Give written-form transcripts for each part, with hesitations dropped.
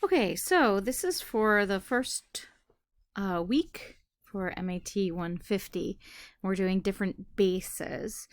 Okay, so this is for the first week for MAT 150. We're doing different bases.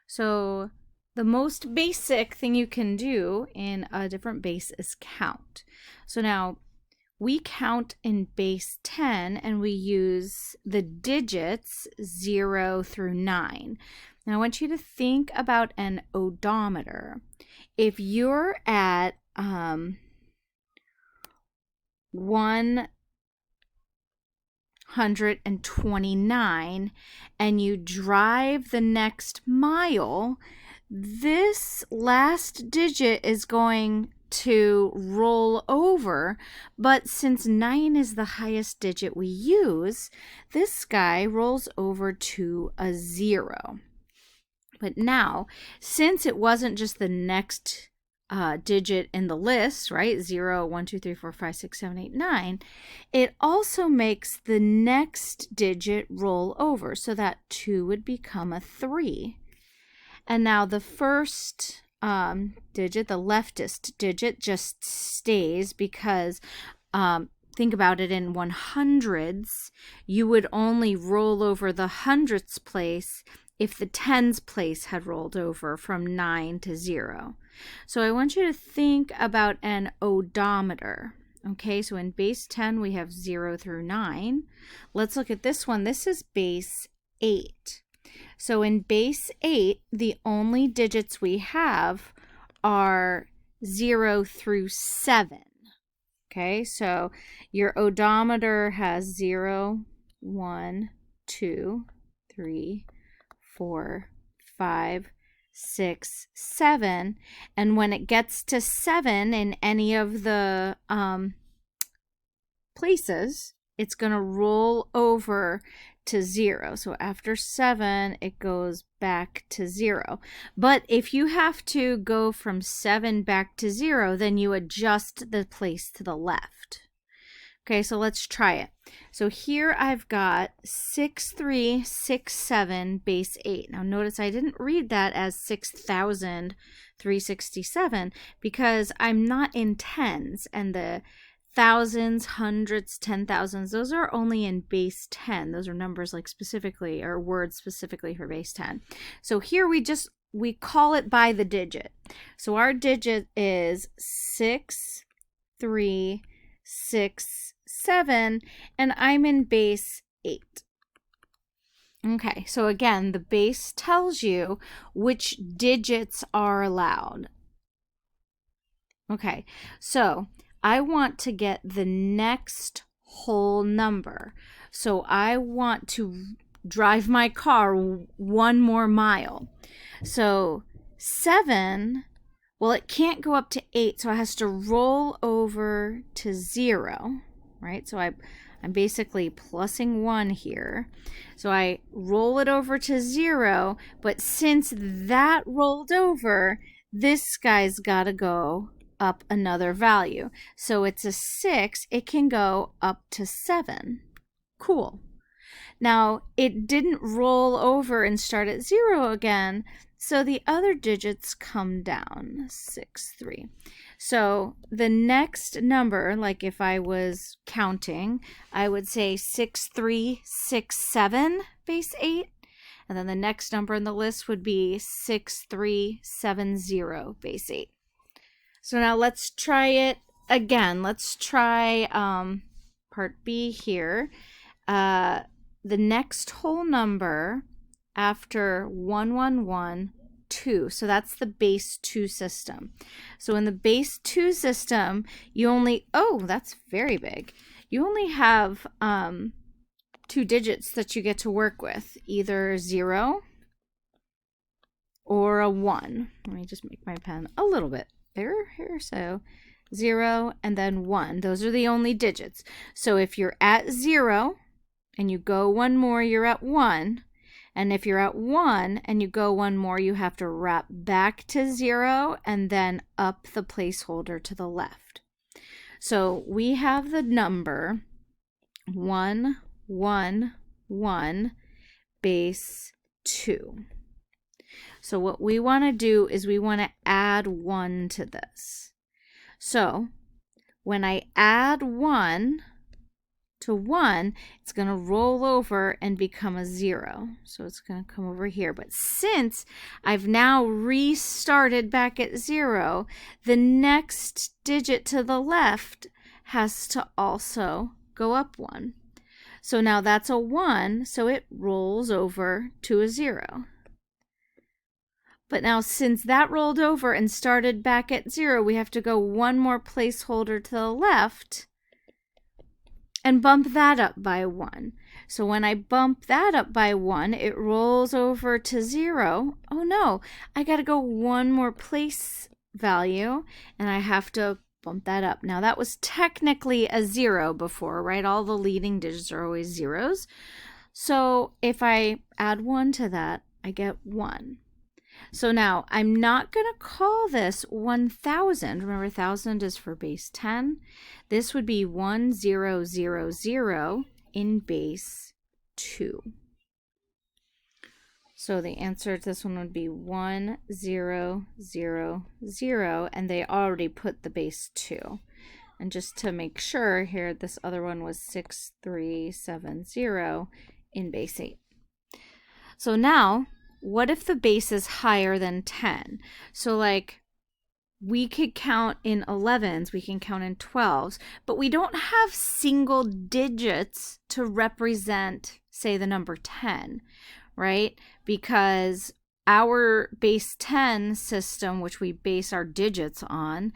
So the most basic thing you can do in a different base is count. So now we count in base 10 and we use the digits 0 through 9. Now I want you to think about an odometer. If you're at 129 and you drive the next mile, this last digit is going to roll over, but since 9 is the highest digit we use, this guy rolls over to a 0. But now, since it wasn't just the next digit in the list, right? 0, 1, 2, 3, 4, 5, 6, 7, 8, 9. It also makes the next digit roll over. So that 2 would become a 3. And now the first digit, the leftist digit, just stays because think about it, in 100s, you would only roll over the hundredths place if the tens place had rolled over from 9 to 0. So I want you to think about an odometer. Okay, so in base 10, we have 0 through 9. Let's look at this one. This is base 8. So in base 8, the only digits we have are 0 through 7. Okay, so your odometer has 0, 1, 2, 3, 4, 5, 6, 7. And when it gets to 7 in any of the places, it's going to roll over to 0. So after 7, it goes back to 0. But if you have to go from 7 back to 0, then you adjust the place to the left. Okay, so let's try it. So here I've got 6367 base 8. Now notice I didn't read that as 6367 because I'm not in tens, and the thousands, hundreds, 10,000s, those are only in base 10. Those are numbers like specifically, or words specifically for base 10. So here we call it by the digit. So our digit is 6367, and I'm in base 8. Okay, so again, the base tells you which digits are allowed. Okay, so I want to get the next whole number. So I want to drive my car 1 more mile. So 7, well, it can't go up to 8, so it has to roll over to 0, right? So I'm basically plussing 1 here. So I roll it over to 0, but since that rolled over, this guy's got to go up another value. So it's a 6, it can go up to 7. Cool. Now, it didn't roll over and start at 0 again, so the other digits come down, 6, 3. So the next number, like if I was counting, I would say 6367 base 8, and then the next number in the list would be 6370 base 8. So now let's try it again. Let's try part B here. The next whole number after 1112. So that's the base 2 system. So in the base 2 system, you only, oh, that's very big. You only have 2 digits that you get to work with, either 0 or a 1. Let me just make my pen a little bit bigger here. So 0 and then 1. Those are the only digits. So if you're at 0 and you go 1 more, you're at 1. And if you're at 1 and you go 1 more, you have to wrap back to 0 and then up the placeholder to the left. So we have the number 111 base 2. So what we want to do is we want to add 1 to this. So when I add 1 to 1, it's going to roll over and become a 0. So it's going to come over here. But since I've now restarted back at 0, the next digit to the left has to also go up 1. So now that's a 1, so it rolls over to a 0. But now since that rolled over and started back at 0, we have to go one more placeholder to the left and bump that up by 1. So when I bump that up by 1, it rolls over to 0. Oh no, I got to go one more place value, and I have to bump that up. Now that was technically a 0 before, right? All the leading digits are always zeros. So if I add 1 to that, I get 1. So now I'm not going to call this 1000. Remember, 1000 is for base 10. This would be 1000 in base 2. So the answer to this one would be 1000, and they already put the base 2. And just to make sure here, this other one was 6370 in base 8. So now, what if the base is higher than 10? So like, we could count in 11s, we can count in 12s, but we don't have single digits to represent, say, the number 10, right? Because our base 10 system, which we base our digits on,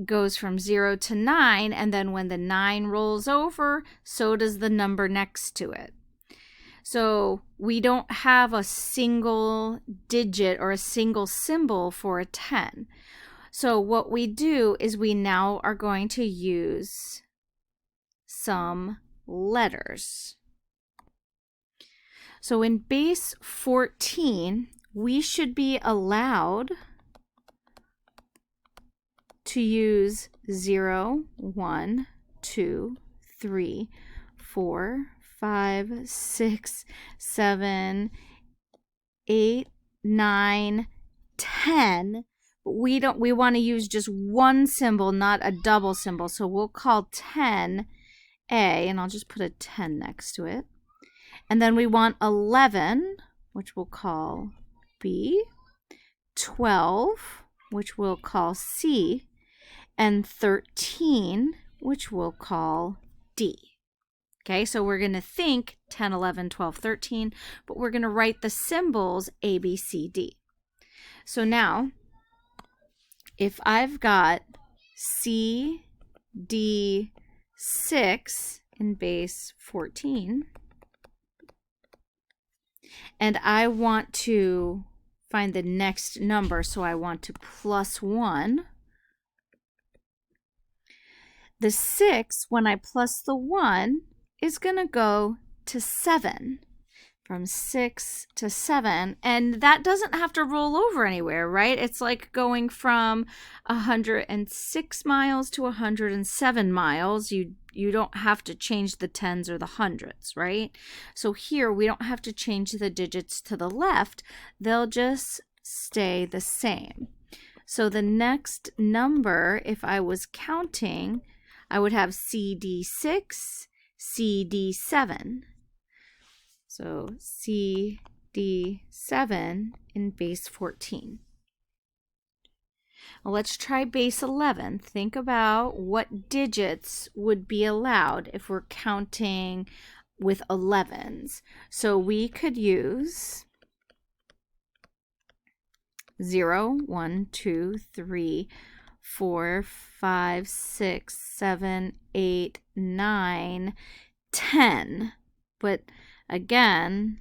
goes from 0 to 9, and then when the 9 rolls over, so does the number next to it. So we don't have a single digit or a single symbol for a 10. So what we do is we now are going to use some letters. So in base 14, we should be allowed to use 0, 1, 2, 3, 4, 5, 6, 7, 8, 9, 10. We want to use just one symbol, not a double symbol. So we'll call 10 A, and I'll just put a 10 next to it. And then we want 11, which we'll call B, 12, which we'll call C, and 13, which we'll call D. Okay, so we're going to think 10, 11, 12, 13, but we're going to write the symbols A, B, C, D. So now, if I've got C, D, 6 in base 14, and I want to find the next number, so I want to plus 1, the 6, when I plus the 1, is going to go to 7, from 6 to 7, and that doesn't have to roll over anywhere, right? It's like going from 106 miles to 107 miles. You don't have to change the tens or the hundreds, right? So here we don't have to change the digits to the left. They'll just stay the same. So the next number, if I was counting, I would have CD6, CD7. So CD7 in base 14. Well, let's try base 11. Think about what digits would be allowed if we're counting with 11s. So we could use 0, 1, 2, 3, 4, 5, 6, 7, 8, 9, 10. But again,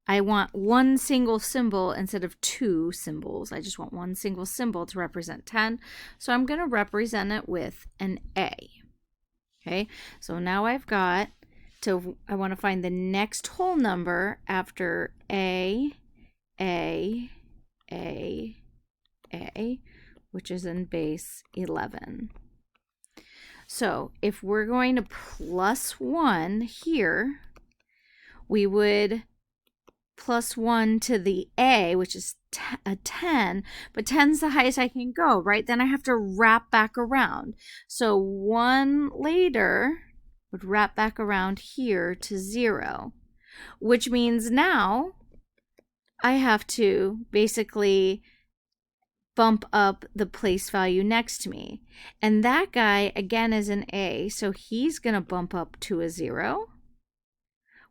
I want one single symbol instead of two symbols. I just want one single symbol to represent 10. So I'm going to represent it with an A. Okay, so now I've got I want to find the next whole number after A, which is in base 11. So if we're going to plus 1 here, we would plus 1 to the A, which is a 10, but 10's the highest I can go, right? Then I have to wrap back around. So 1 later would wrap back around here to 0, which means now I have to basically bump up the place value next to me. And that guy, again, is an A, so he's going to bump up to a 0,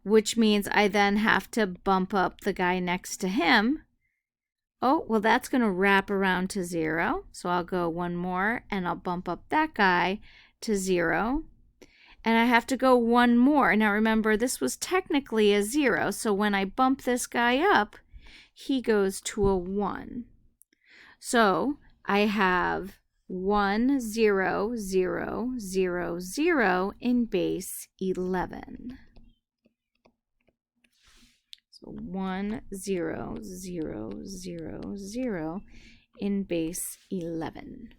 which means I then have to bump up the guy next to him. Oh, well, that's going to wrap around to 0. So I'll go 1 more, and I'll bump up that guy to 0. And I have to go 1 more. Now, remember, this was technically a 0. So when I bump this guy up, he goes to a 1. So I have 1, 0, 0, 0, 0 in base 11. So 1, 0, 0, 0, 0 in base 11.